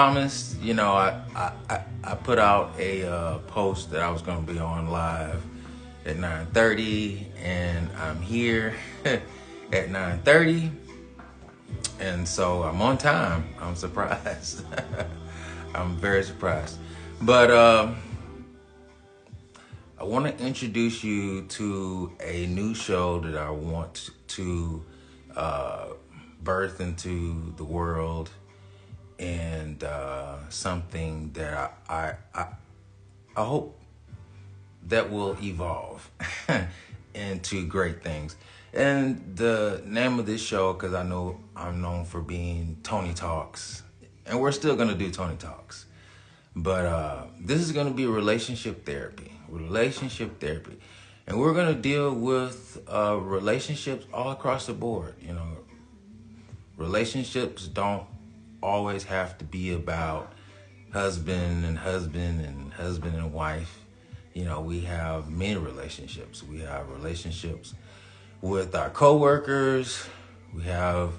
promised, I put out a post that I was going to be on live at 9:30, and I'm here at 9:30, and so I'm on time. I'm surprised. I'm very surprised. But I want to introduce you to a new show that I want to birth into the world, and something that I hope that will evolve into great things. And the name of this show, because I know I'm known for being Tony Talks, and we're still going to do Tony Talks, but this is going to be relationship therapy. And we're going to deal with relationships all across the board. Relationships don't always have to be about husband and wife. We have many relationships. We have relationships with our coworkers. We have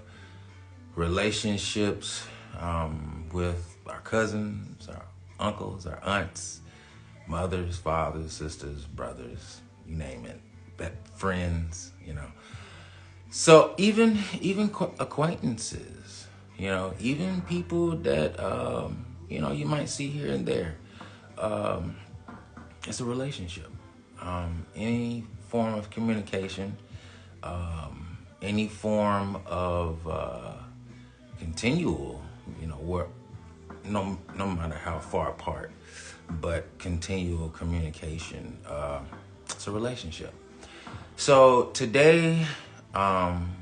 relationships with our cousins, our uncles, our aunts, mothers, fathers, sisters, brothers, you name it, friends, So even acquaintances, even people that, you might see here and there. It's a relationship. Any form of communication, any form of continual, where no matter how far apart, but continual communication. It's a relationship. So today, on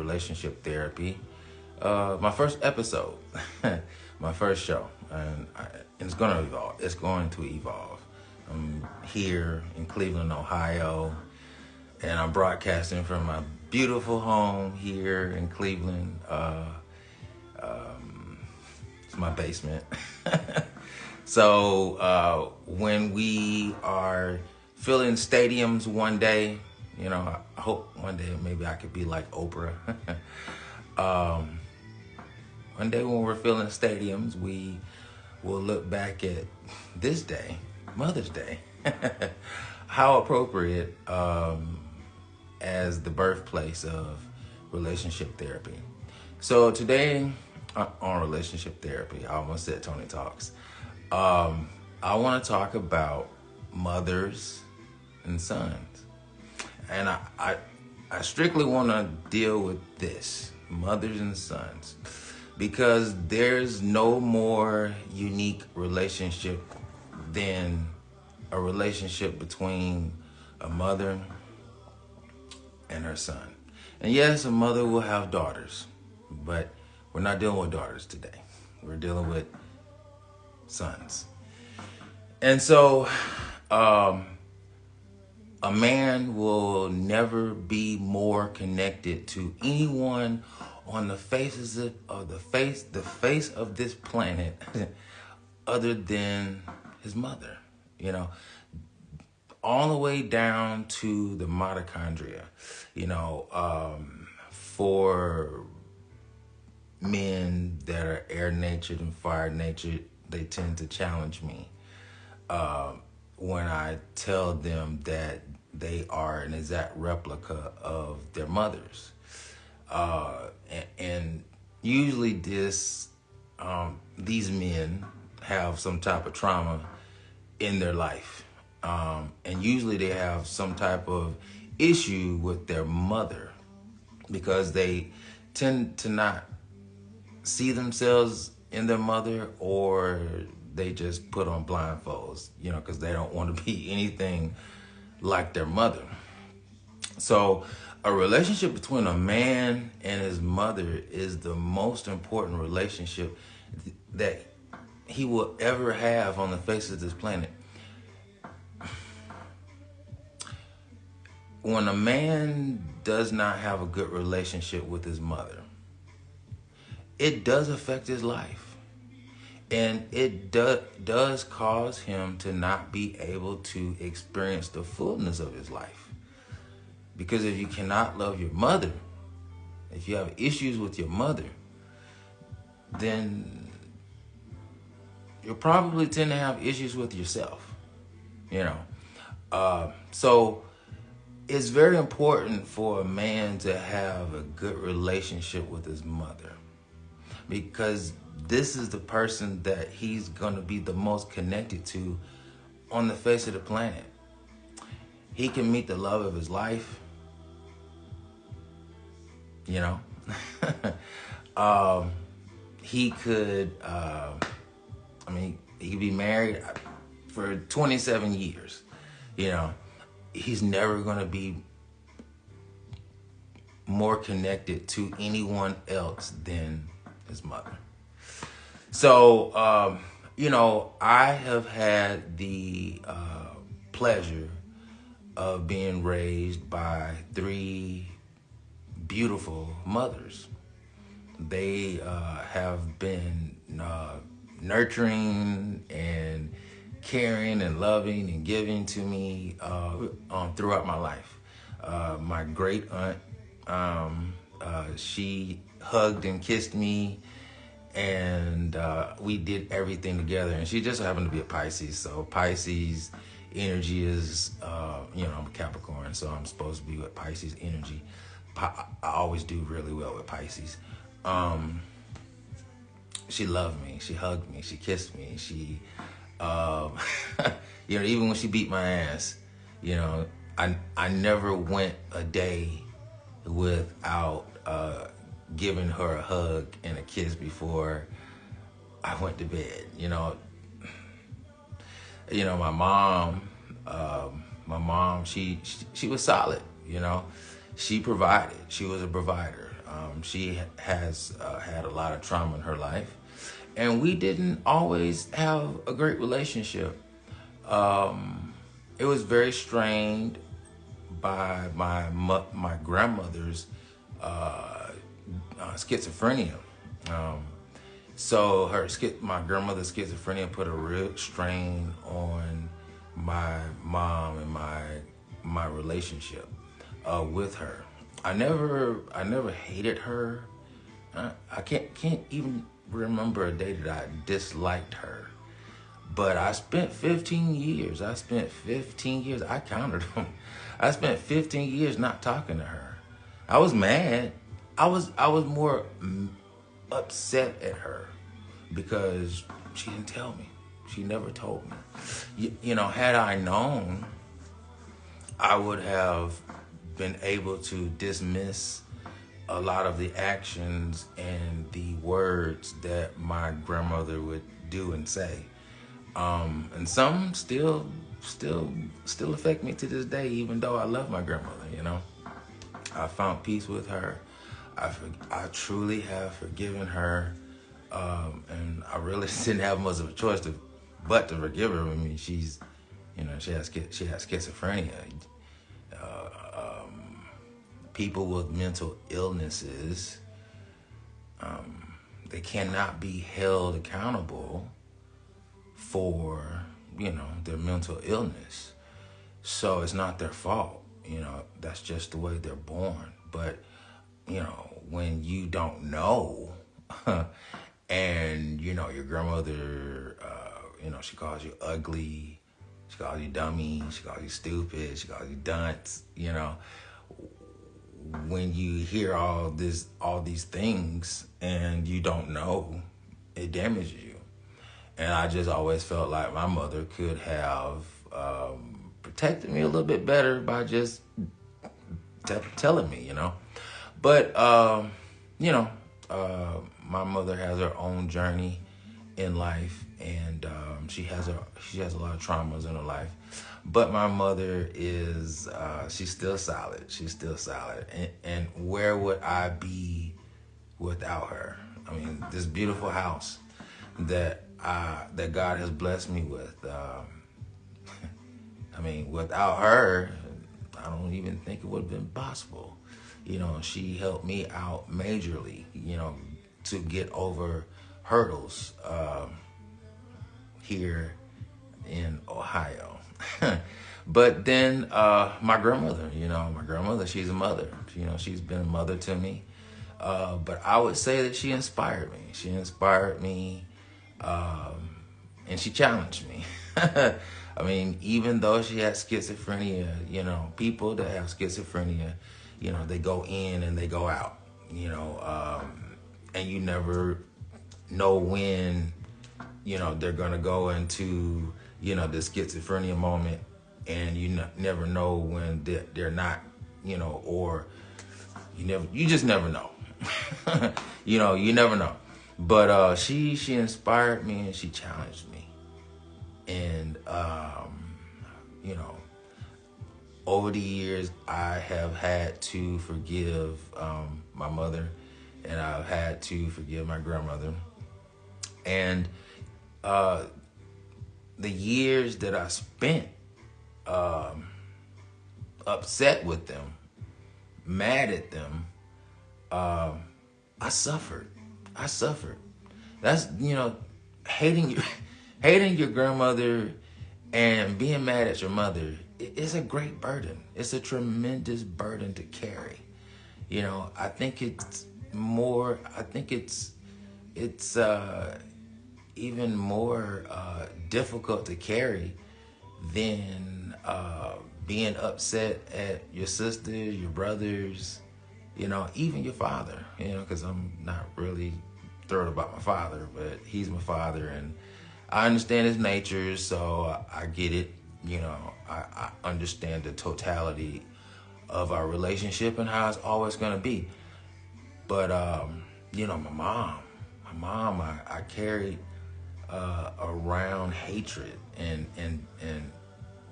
relationship therapy, my first episode, my first show, and it's going to evolve. It's going to evolve. I'm here in Cleveland, Ohio, and I'm broadcasting from my beautiful home here in Cleveland. It's my basement. So when we are filling stadiums one day, I hope one day maybe I could be like Oprah. One day when we're filling stadiums, we will look back at this day, Mother's Day, how appropriate as the birthplace of relationship therapy. So today on relationship therapy, I almost said Tony Talks. I want to talk about mothers and sons. And I strictly want to deal with this, mothers and sons, because there's no more unique relationship than a relationship between a mother and her son. And yes, a mother will have daughters, but we're not dealing with daughters today. We're dealing with sons. And so a man will never be more connected to anyone on the face of this planet other than his mother, all the way down to the mitochondria. For men that are air natured and fire natured, they tend to challenge me when I tell them that they are an exact replica of their mothers. And usually these men have some type of trauma in their life. And usually they have some type of issue with their mother because they tend to not see themselves in their mother, or they just put on blindfolds, because they don't want to be anything like their mother. So a relationship between a man and his mother is the most important relationship that he will ever have on the face of this planet. When a man does not have a good relationship with his mother, it does affect his life. And it does cause him to not be able to experience the fullness of his life. Because if you cannot love your mother, if you have issues with your mother, then you'll probably tend to have issues with yourself, you know. So it's very important for a man to have a good relationship with his mother, because this is the person that he's going to be the most connected to on the face of the planet. He can meet the love of his life, you know. He could, he could be married for 27 years, you know. He's never going to be more connected to anyone else than his mother. So, I have had the pleasure of being raised by three beautiful mothers. They have been nurturing and caring and loving and giving to me throughout my life. My great aunt, she hugged and kissed me, and we did everything together. And she just happened to be a Pisces, so Pisces energy is, I'm a Capricorn, so I'm supposed to be with Pisces energy. I always do really well with Pisces. She loved me. She hugged me. She kissed me. She, even when she beat my ass, I never went a day without giving her a hug and a kiss before I went to bed. My mom, she was solid. She provided. She was a provider. She has had a lot of trauma in her life, and we didn't always have a great relationship. It was very strained by my grandmother's schizophrenia. So my grandmother's schizophrenia put a real strain on my mom and my relationship with her. I never hated her. I can't even remember a day that I disliked her. But I spent 15 years. I counted them. I spent 15 years not talking to her. I was mad. I was more upset at her because she didn't tell me. She never told me. Had I known, I would have been able to dismiss a lot of the actions and the words that my grandmother would do and say. And some still affect me to this day, even though I love my grandmother. I found peace with her. I truly have forgiven her, and I really didn't have much of a choice but to forgive her. I mean, she has schizophrenia. People with mental illnesses, they cannot be held accountable for, their mental illness. So it's not their fault. That's just the way they're born. But, when you don't know, and, your grandmother, she calls you ugly, she calls you dummy, she calls you stupid, she calls you dunce, when you hear all these things and you don't know, it damages you. And I just always felt like my mother could have protected me a little bit better by just telling me, But, my mother has her own journey in life, and she has a lot of traumas in her life. But my mother is, she's still solid. She's still solid. And where would I be without her? I mean, this beautiful house that God has blessed me with. Without her, I don't even think it would have been possible. She helped me out majorly, to get over hurdles here in Ohio. But then my grandmother, she's a mother. She's been a mother to me. But I would say that she inspired me. She inspired me and she challenged me. I mean, even though she had schizophrenia, people that have schizophrenia, they go in and they go out, and you never know when, they're going to go into, the schizophrenia moment, and never know when they're not, or you just never know. You never know. But she inspired me and she challenged me. And, over the years, I have had to forgive my mother, and I've had to forgive my grandmother. And the years that I spent upset with them, mad at them, I suffered. That's, hating your grandmother and being mad at your mother is a great burden. It's a tremendous burden to carry. I think it's even more difficult to carry than being upset at your sister, your brothers, even your father, because I'm not really thrilled about my father, but he's my father, and I understand his nature, so I get it. I understand the totality of our relationship and how it's always going to be. But, my mom, I carried around hatred and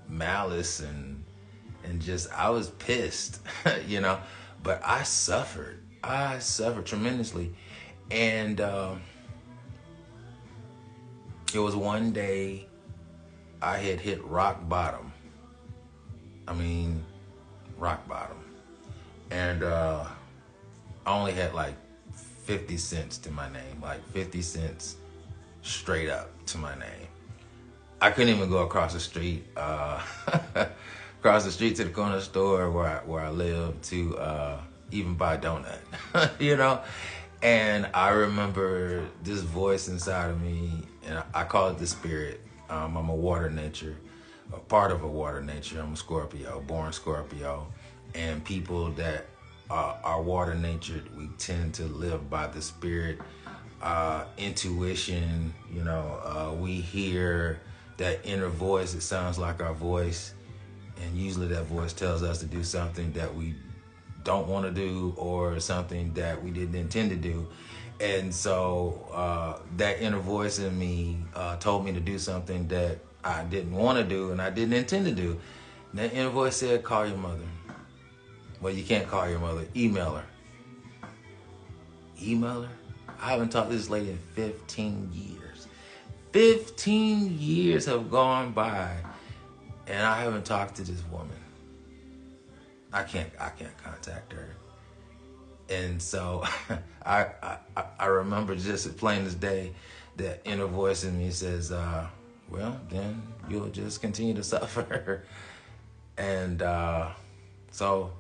malice and just, I was pissed, but I suffered tremendously. And it was one day I had hit rock bottom. I mean, rock bottom. And I only had like 50 cents to my name, like 50 cents straight up to my name. I couldn't even go across the street, to the corner store where I live to even buy a donut, And I remember this voice inside of me, and I call it the spirit. I'm a water nature, a part of a water nature. I'm a Scorpio, born Scorpio. And people that are water natured, we tend to live by the spirit, intuition. We hear that inner voice. It sounds like our voice. And usually that voice tells us to do something that we don't want to do, or something that we didn't intend to do. And so that inner voice in me told me to do something that I didn't want to do and I didn't intend to do. And that inner voice said, call your mother. Well, you can't call your mother. Email her. Email her? I haven't talked to this lady in 15 years. 15 years have gone by and I haven't talked to this woman. I can't contact her. And so I remember just as plain as day, that inner voice in me says, well, then you'll just continue to suffer. And so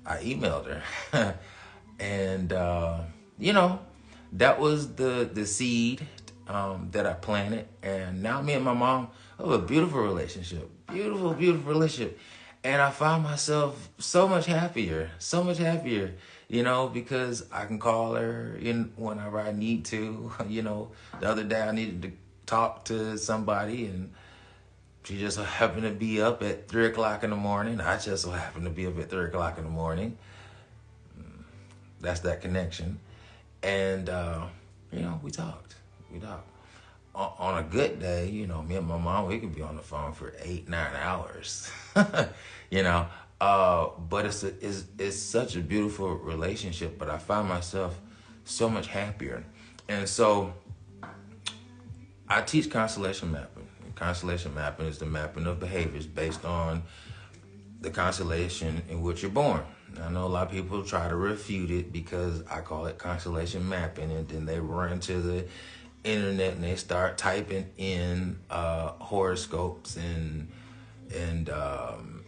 I emailed her. And, that was the seed that I planted. And now me and my mom have a beautiful relationship. Beautiful, beautiful relationship. And I found myself so much happier, because I can call her whenever I need to. The other day I needed to talk to somebody, and she just happened to be up at 3 o'clock in the morning. I just so happened to be up at 3 o'clock in the morning. That's that connection. And, we talked. On a good day, me and my mom, we could be on the phone for 8-9 hours, but it's such a beautiful relationship, but I find myself so much happier. And so I teach constellation mapping. And constellation mapping is the mapping of behaviors based on the constellation in which you're born. I know a lot of people try to refute it because I call it constellation mapping, and then they run to the internet and they start typing in horoscopes and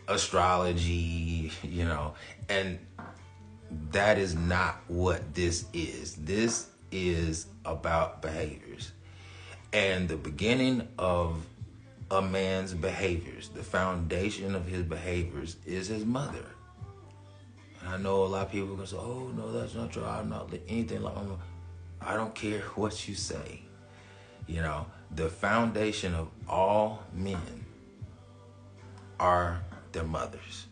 astrology, and that is not what this is. This is about behaviors. And the beginning of a man's behaviors, the foundation of his behaviors is his mother. And I know a lot of people can say, oh, no, that's not true. I'm not anything like my mom. I don't care what you say. You know, the foundation of all men are their mothers.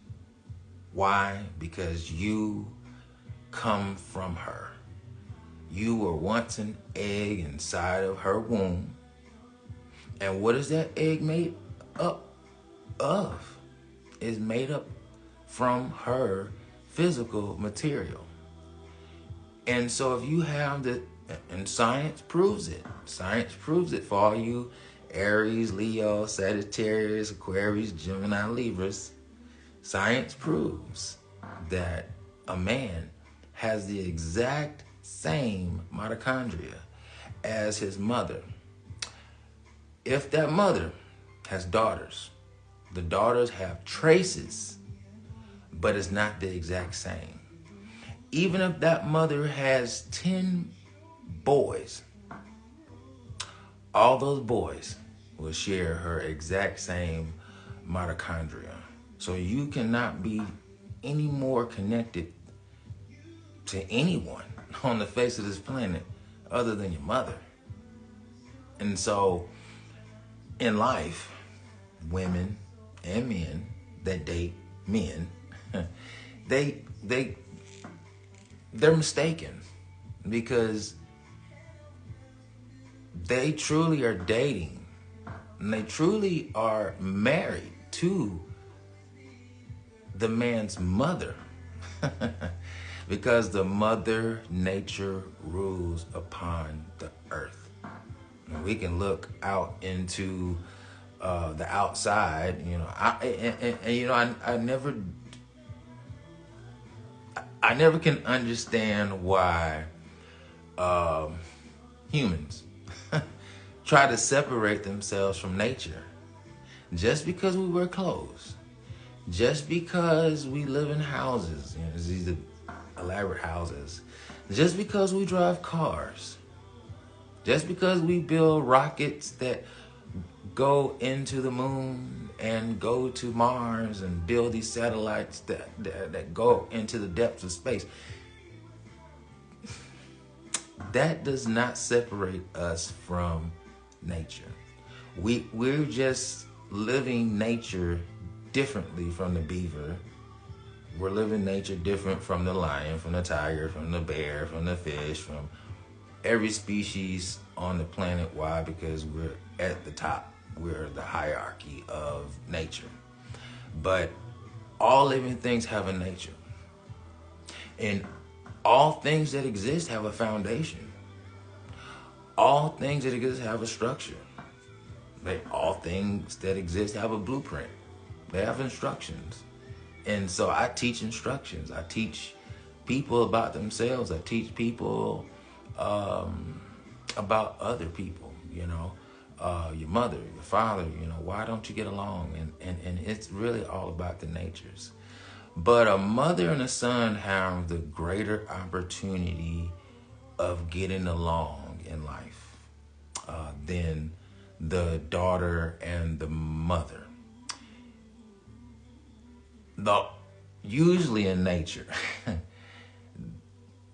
Why? Because you come from her. You were once an egg inside of her womb. And what is that egg made up of? It's made up from her physical material. And so if you have and science proves it. Science proves it for all you Aries, Leo, Sagittarius, Aquarius, Gemini, Libras. Science proves that a man has the exact same mitochondria as his mother. If that mother has daughters, the daughters have traces, but it's not the exact same. Even if that mother has 10 boys, all those boys will share her exact same mitochondria. So you cannot be any more connected to anyone on the face of this planet other than your mother. And so in life, women and men that date men, they're mistaken because they truly are dating and they truly are married to the man's mother because the mother nature rules upon the earth. And we can look out into the outside, you know. I never can understand why humans try to separate themselves from nature. Just because we wear clothes, just because we live in houses, you know, these elaborate houses, just because we drive cars, just because we build rockets that go into the moon and go to Mars and build these satellites that go into the depths of space, that does not separate us from nature. We're just living nature differently from the beaver. We're living nature different from the lion, from the tiger, from the bear, from the fish, from every species on the planet. Why? Because we're at the top. We're the hierarchy of nature. But all living things have a nature. And all things that exist have a foundation. All things that exist have a structure. All things that exist have a blueprint. They have instructions. And so I teach instructions. I teach people about themselves. I teach people about other people, you know, your mother, your father, you know, why don't you get along? And it's really all about the natures. But a mother and a son have the greater opportunity of getting along in life than the daughter and the mother. Usually in nature,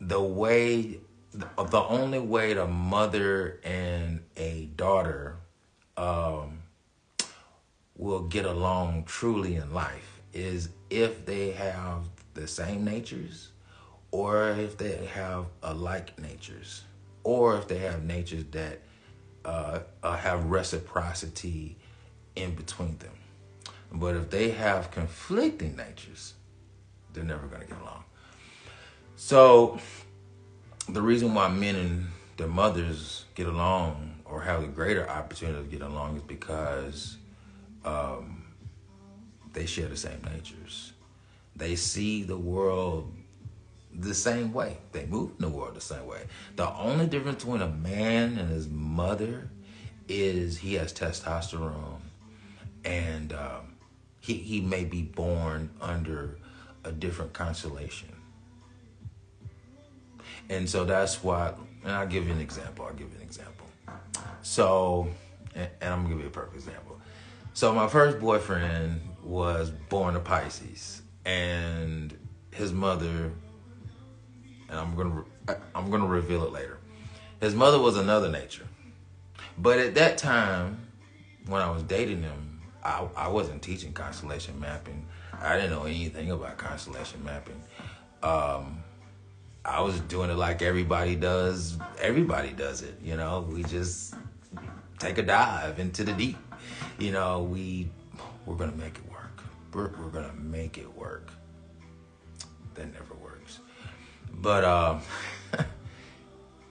the only way the mother and a daughter will get along truly in life is if they have the same natures, or if they have alike natures, or if they have natures that have reciprocity in between them. But if they have conflicting natures, they're never going to get along. So the reason why men and their mothers get along or have the greater opportunity to get along is because they share the same natures. They see the world the same way. They move in the world the same way. The only difference between a man and his mother is he has testosterone, and he may be born under a different constellation. And so that's why, and I'll give you an example. So, and I'm gonna give you a perfect example. So my first boyfriend was born a Pisces, and his mother, and I'm gonna reveal it later. His mother was another nature, but at that time, when I was dating him, I wasn't teaching constellation mapping. I didn't know anything about constellation mapping. I was doing it like everybody does. Everybody does it, you know. We just take a dive into the deep. You know, we're gonna make it work. We're gonna make it work. That never works. But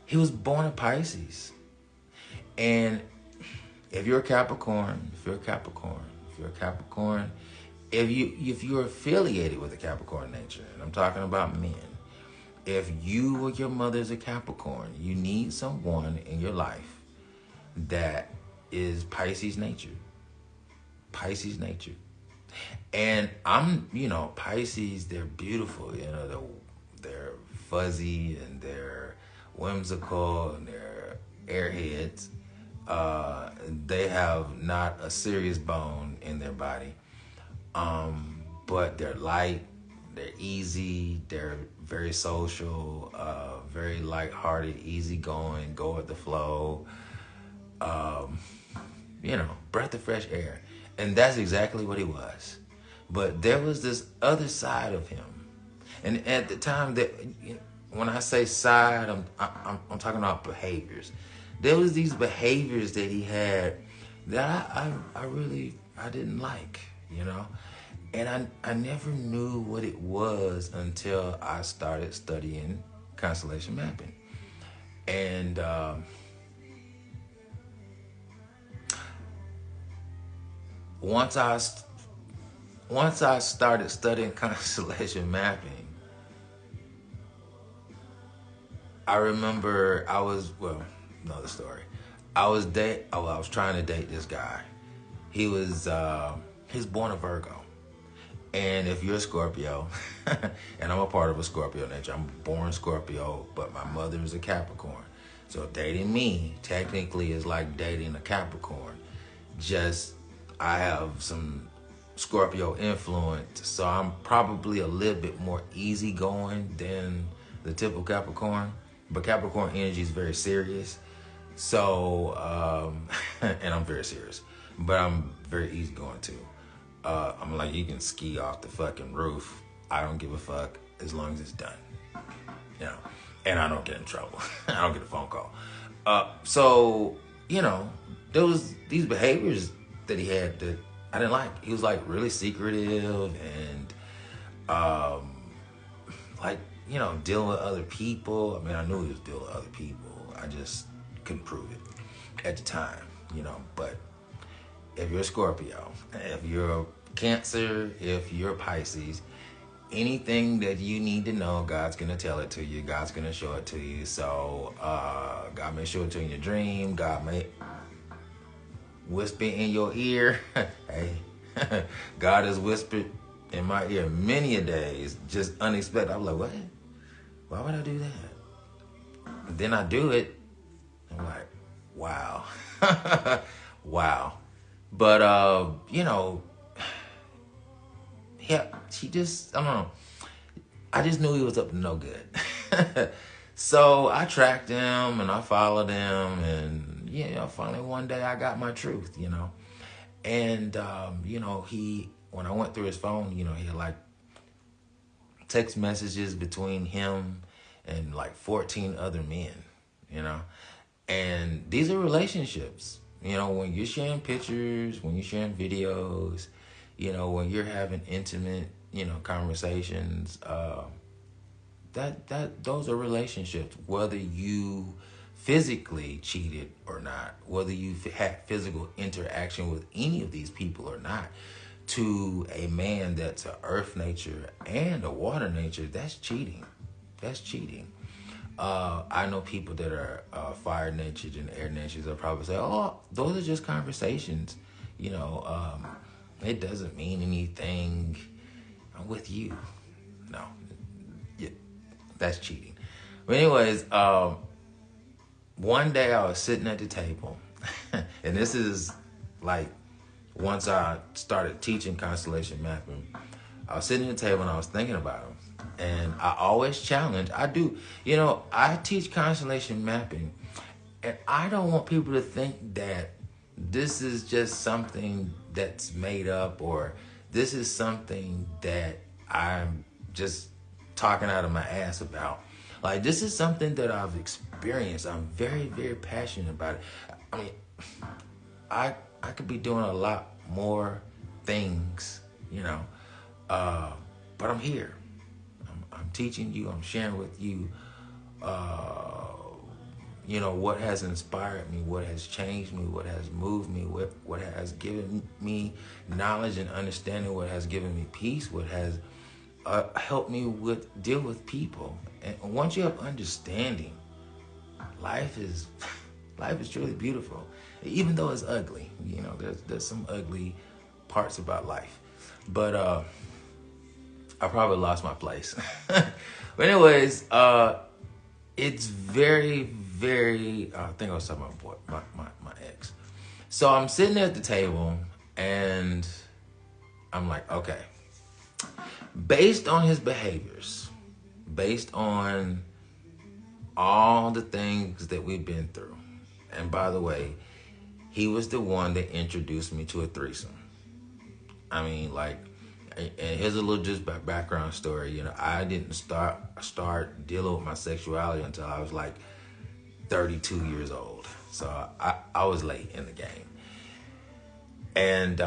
he was born a Pisces, and if you're a Capricorn, if you're affiliated with a Capricorn nature, and I'm talking about men, if you or your mother is a Capricorn, you need someone in your life that is Pisces nature. Pisces nature. And Pisces, they're beautiful, you know, they're fuzzy and they're whimsical and they're airheads. They have not a serious bone in their body. But they're light, they're easy, they're very social, very lighthearted, easygoing, go with the flow. Breath of fresh air. And that's exactly what he was. But there was this other side of him. And at the time that, when I say side, I'm talking about behaviors. There was these behaviors that he had that I didn't like, you know. And I never knew what it was until I started studying constellation mapping. And once I started studying constellation mapping, I remember another story. I was trying to date this guy. He's born a Virgo. And if you're a Scorpio, and I'm a part of a Scorpio nature, I'm born Scorpio, but my mother is a Capricorn. So dating me technically is like dating a Capricorn. Just I have some Scorpio influence, so I'm probably a little bit more easygoing than the typical Capricorn. But Capricorn energy is very serious. So, and I'm very serious, but I'm very easygoing too. I'm like, you can ski off the fucking roof. I don't give a fuck as long as it's done. You know, and I don't get in trouble. I don't get a phone call. So, there was these behaviors that he had that I didn't like. He was like really secretive and, dealing with other people. I mean, I knew he was dealing with other people. I just couldn't prove it at the time, but if you're a Scorpio, if you're a Cancer, if you're a Pisces, anything that you need to know, God's going to tell it to you. God's going to show it to you. So God may show it to you in your dream. God may whisper in your ear. Hey, God has whispered in my ear many a days, just unexpected. I'm like, what? Why would I do that? And then I do it. I'm like, wow. Wow. But, yeah, I don't know. I just knew he was up to no good. So I tracked him and I followed him and, finally one day I got my truth, And, when I went through his phone, he had like text messages between him and like 14 other men, And these are relationships, when you're sharing pictures, when you're sharing videos, when you're having intimate, conversations, those are relationships, whether you physically cheated or not, whether you had physical interaction with any of these people or not. To a man that's a earth nature and a water nature, that's cheating. That's cheating. I know people that are fire natured and air natures will probably say, oh, those are just conversations. It doesn't mean anything. I'm with you. No. Yeah, that's cheating. But anyways, one day I was sitting at the table, and this is like once I started teaching constellation mapping, I was sitting at the table and I was thinking about them. And I always challenge, I teach constellation mapping, and I don't want people to think that this is just something that's made up, or this is something that I'm just talking out of my ass about. Like, this is something that I've experienced. I'm very, very passionate about it. I mean, I could be doing a lot more things, but I'm here. I'm teaching you. I'm sharing with you, what has inspired me, what has changed me, what has moved me, what has given me knowledge and understanding, what has given me peace, what has helped me deal with people. And once you have understanding, life is truly beautiful, even though it's ugly. There's some ugly parts about life, but I probably lost my place. But anyways, it's very, very. I think I was talking about my ex. So I'm sitting at the table and I'm like, okay, based on his behaviors, based on all the things that we've been through. And by the way, he was the one that introduced me to a threesome. I mean, like, and here's a little just background story. I didn't start dealing with my sexuality until I was like 32 years old. So I was late in the game. And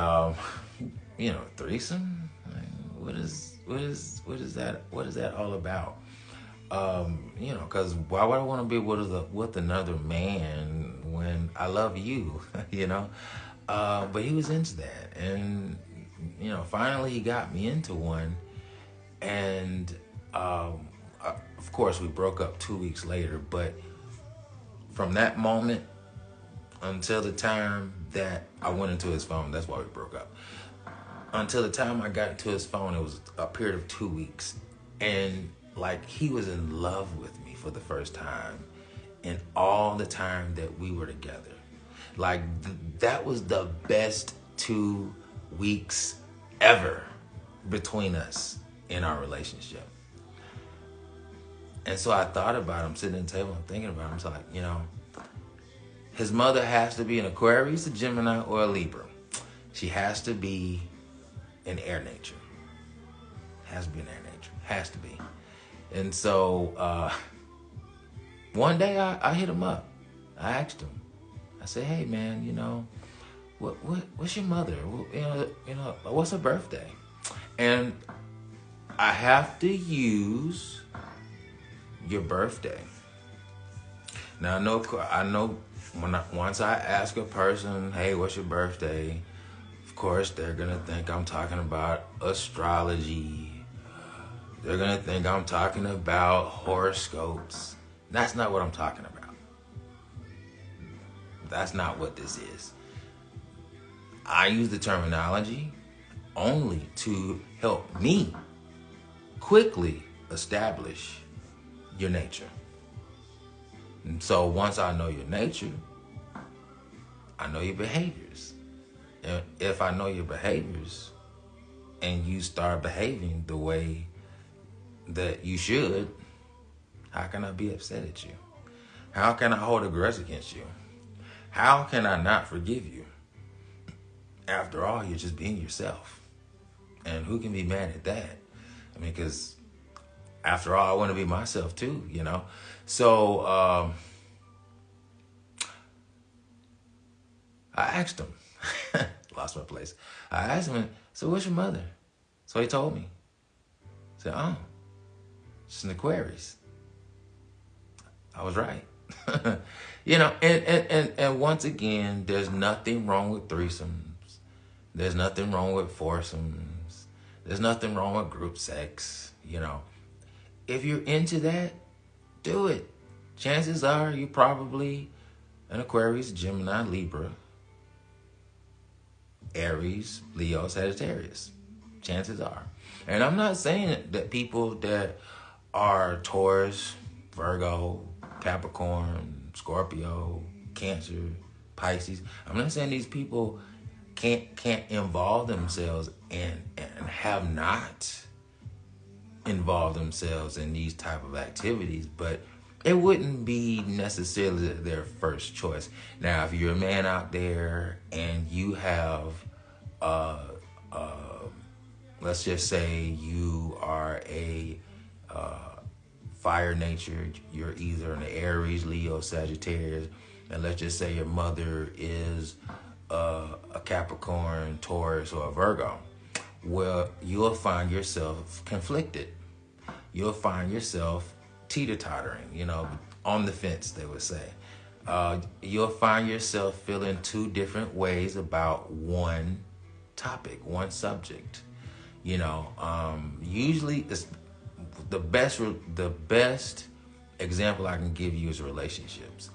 threesome? Like, what is that all about? Because why would I want to be with another man when I love you? But he was into that, and finally he got me into one, and of course we broke up 2 weeks later. But from that moment until the time that I went into his phone, that's why we broke up. Until the time I got into his phone, it was a period of 2 weeks, and like, he was in love with me for the first time in all the time that we were together. Like, that was the best 2 weeks ever between us in our relationship. And so I thought about him, sitting at the table and thinking about him. It's like, his mother has to be an Aquarius, a Gemini, or a Libra. She has to be an air nature. Has to be an air nature. Has to be. And so one day I hit him up. I asked him. I said, "Hey man, what's your mother? What's her birthday?" And I have to use your birthday. Now I know once I ask a person, "Hey, what's your birthday?" Of course they're gonna think I'm talking about astrology. They're going to think I'm talking about horoscopes. That's not what I'm talking about. That's not what this is. I use the terminology only to help me quickly establish your nature. And so once I know your nature, I know your behaviors. And if I know your behaviors and you start behaving the way that you should, how can I be upset at you? How can I hold a grudge against you? How can I not forgive you? After all, you're just being yourself. And who can be mad at that? I mean, because after all, I want to be myself too, So I asked him. Lost my place. I asked him, "So what's your mother?" So he told me. I said, "Oh, she's an Aquarius." I was right. And once again, there's nothing wrong with threesomes. There's nothing wrong with foursomes. There's nothing wrong with group sex. If you're into that, do it. Chances are you're probably an Aquarius, Gemini, Libra, Aries, Leo, Sagittarius. Chances are. And I'm not saying that people that are Taurus, Virgo, Capricorn, Scorpio, Cancer, Pisces. I'm not saying these people can't involve themselves and have not involved themselves in these type of activities, but it wouldn't be necessarily their first choice. Now, if you're a man out there and you have, uh, let's just say you are a fire nature, you're either an Aries, Leo, Sagittarius, and let's just say your mother is a Capricorn, Taurus, or a Virgo. Well, you'll find yourself conflicted. You'll find yourself teeter-tottering, on the fence, they would say. You'll find yourself feeling two different ways about one topic, one subject. Usually it's the best example I can give you is relationships.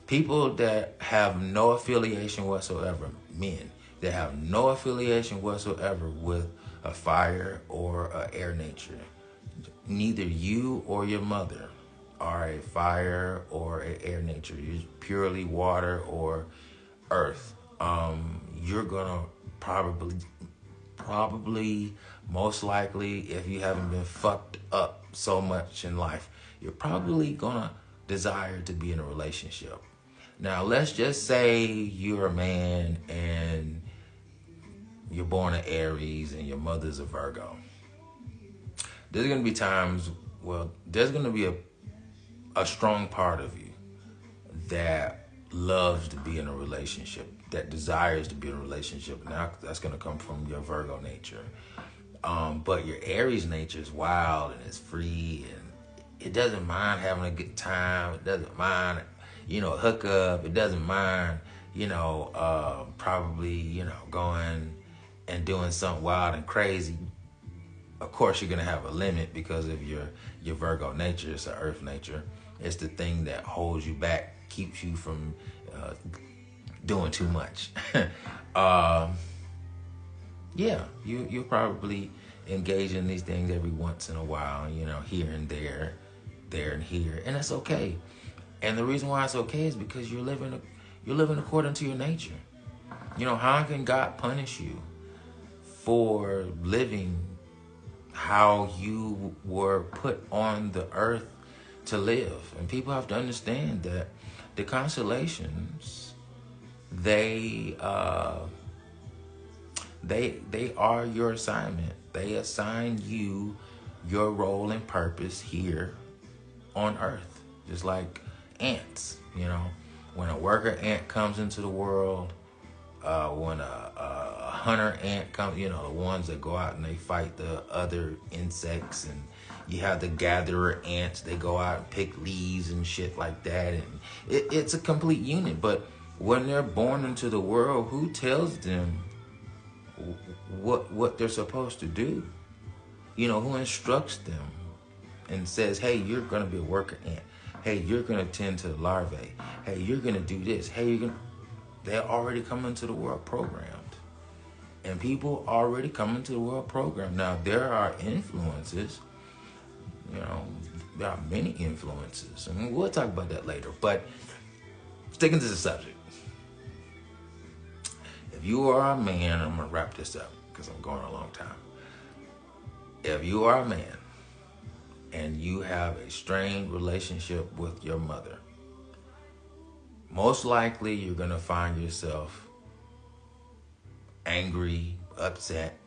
People that have no affiliation whatsoever, men that have no affiliation whatsoever with a fire or a air nature. Neither you or your mother are a fire or an air nature. You're purely water or earth. You're gonna probably, most likely, if you haven't been fucked up so much in life, you're probably gonna desire to be in a relationship. Now, let's just say you're a man and you're born an Aries and your mother's a Virgo. There's going to be times, there's going to be a strong part of you that loves to be in a relationship, that desires to be in a relationship. Now, that's going to come from your Virgo nature. But your Aries nature is wild and it's free and it doesn't mind having a good time. It doesn't mind, hook up. It doesn't mind, probably, going and doing something wild and crazy. Of course, you're going to have a limit because of your Virgo nature. It's an earth nature. It's the thing that holds you back, keeps you from doing too much. You'll probably engage in these things every once in a while, here and there and here. And that's okay. And the reason why it's okay is because you're living according to your nature. How can God punish you for living how you were put on the earth to live? And people have to understand that the constellations, they are your assignment. They assign you your role and purpose here on earth. Just like ants, when a worker ant comes into the world, when a hunter ant comes, the ones that go out and they fight the other insects, and you have the gatherer ants, they go out and pick leaves and shit like that, and it's a complete unit. But when they're born into the world, who tells them what they're supposed to do? Who instructs them and says, hey, you're going to be a worker ant. Hey, you're going to tend to the larvae. Hey, you're going to do this. Hey, they're already coming to the world programmed. And people already come into the world programmed. Now, there are influences. There are many influences. I mean, we'll talk about that later. But sticking to the subject. If you are a man, I'm going to wrap this up because I'm going a long time. If you are a man and you have a strained relationship with your mother, most likely you're going to find yourself angry, upset,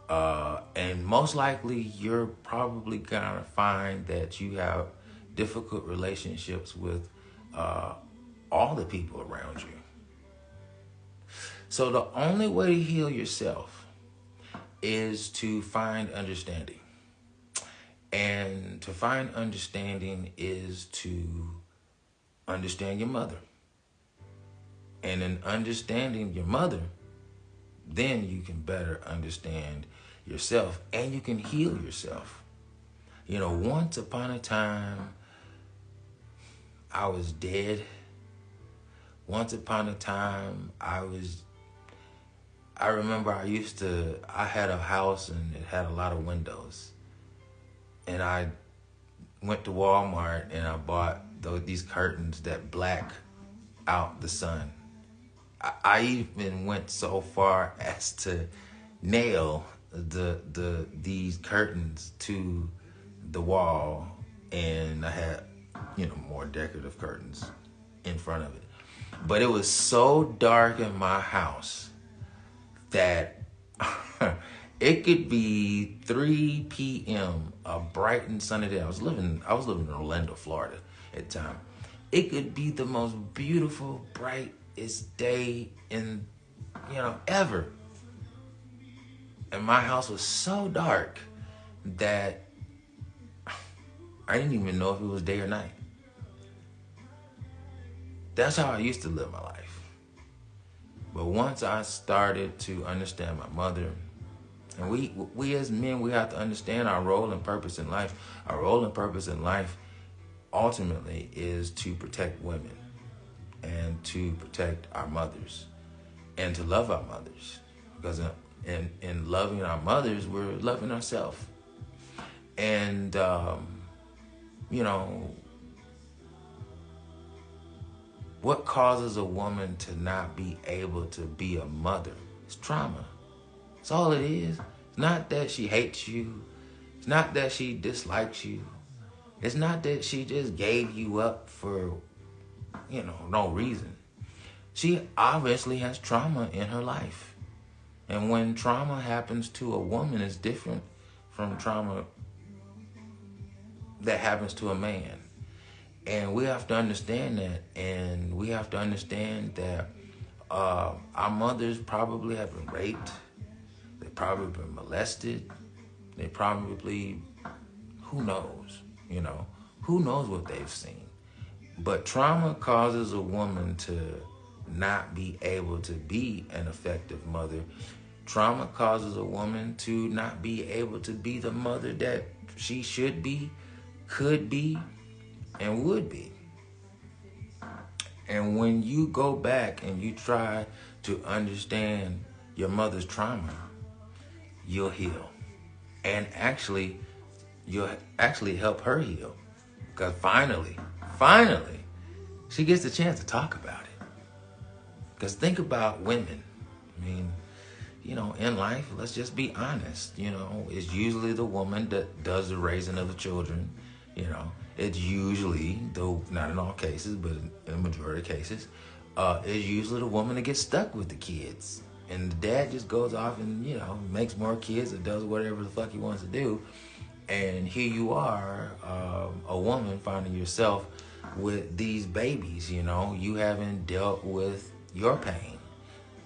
and most likely you're probably going to find that you have difficult relationships with all the people around you. So the only way to heal yourself is to find understanding. And to find understanding is to understand your mother. And in understanding your mother, then you can better understand yourself and you can heal yourself. Once upon a time, I was dead. Once upon a time, I remember I had a house and it had a lot of windows. And I went to Walmart and I bought these curtains that black out the sun. I even went so far as to nail these curtains to the wall, and I had, more decorative curtains in front of it. But it was so dark in my house that it could be 3 p.m. a bright and sunny day. I was living in Orlando, Florida at the time. It could be the most beautiful, brightest day in ever. And my house was so dark that I didn't even know if it was day or night. That's how I used to live my life. But once I started to understand my mother, and we as men, we have to understand our role and purpose in life. Our role and purpose in life ultimately is to protect women and to protect our mothers and to love our mothers. Because in loving our mothers, we're loving ourselves. And, what causes a woman to not be able to be a mother? It's trauma. That's all it is. It's not that she hates you. It's not that she dislikes you. It's not that she just gave you up for, no reason. She obviously has trauma in her life. And when trauma happens to a woman, it's different from trauma that happens to a man. And we have to understand that. And we have to understand that our mothers probably have been raped. They've probably been molested. They probably, who knows, who knows what they've seen. But trauma causes a woman to not be able to be an effective mother. Trauma causes a woman to not be able to be the mother that she should be, could be, and would be. And when you go back and you try to understand your mother's trauma, you'll heal. And you'll actually help her heal. Because finally, she gets the chance to talk about it. Because think about women. I mean, in life, let's just be honest. It's usually the woman that does the raising of the children. It's usually, though not in all cases, but in the majority of cases, it's usually the woman that gets stuck with the kids. And the dad just goes off and, makes more kids or does whatever the fuck he wants to do. And here you are, a woman finding yourself with these babies, you haven't dealt with your pain.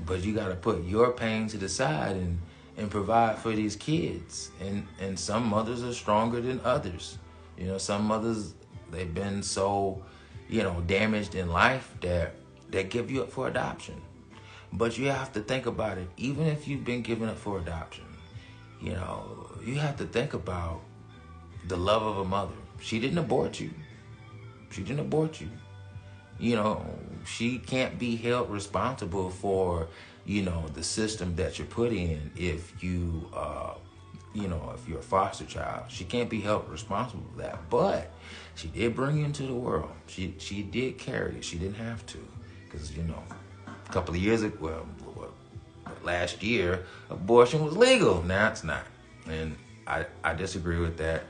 But you got to put your pain to the side and provide for these kids. And some mothers are stronger than others. Some mothers, they've been so, damaged in life that they give you up for adoption. But you have to think about it. Even if you've been given up for adoption, you have to think about the love of a mother. She didn't abort you. She can't be held responsible for, the system that you're put in if you, if you're a foster child. She can't be held responsible for that. But she did bring you into the world. She did carry you. She didn't have to. Because, a couple of years ago, last year, abortion was legal. Now it's not. And I disagree with that.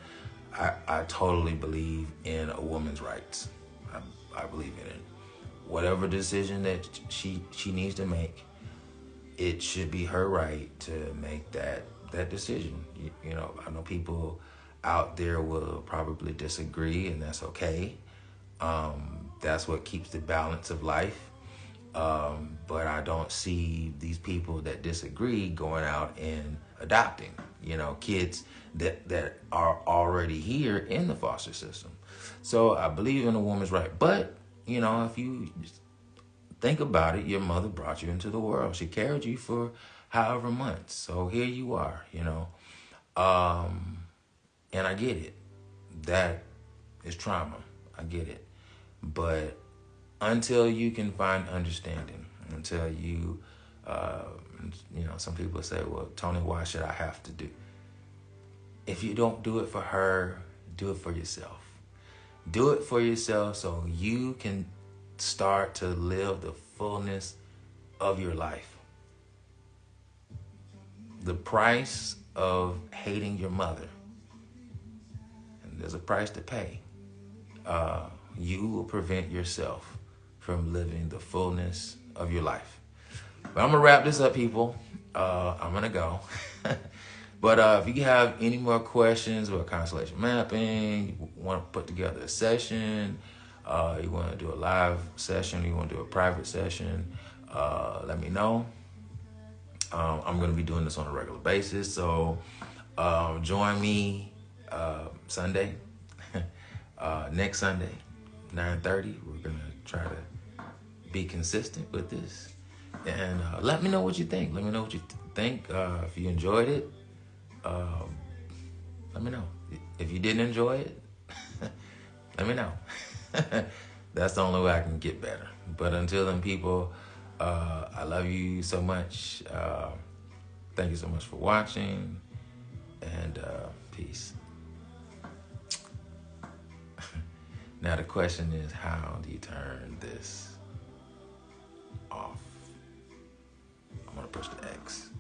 I totally believe in a woman's rights. I believe in it. Whatever decision that she needs to make, it should be her right to make that decision. I know people out there will probably disagree, and that's okay. That's what keeps the balance of life. But I don't see these people that disagree going out and adopting, kids that are already here in the foster system. So I believe in a woman's right. But, if you think about it, your mother brought you into the world. She carried you for however months. So here you are, and I get it. That is trauma. I get it. But until you can find understanding, until you, some people say, well, Tony, why should I have to do? If you don't do it for her, do it for yourself. Do it for yourself so you can start to live the fullness of your life. The price of hating your mother, and there's a price to pay. You will prevent yourself from living the fullness of your life. But I'm going to wrap this up, people. I'm going to go. But if you have any more questions about constellation mapping, you want to put together a session, you want to do a live session, you want to do a private session, let me know. I'm going to be doing this on a regular basis. So join me Sunday, next Sunday, 9:30. We're going to try to be consistent with this. And let me know what you think. Let me know what you think. If you enjoyed it, let me know. If you didn't enjoy it, let me know. That's the only way I can get better. But until then, people, I love you so much. Thank you so much for watching. And peace. Now the question is, how do you turn this off? I'm going to push the X.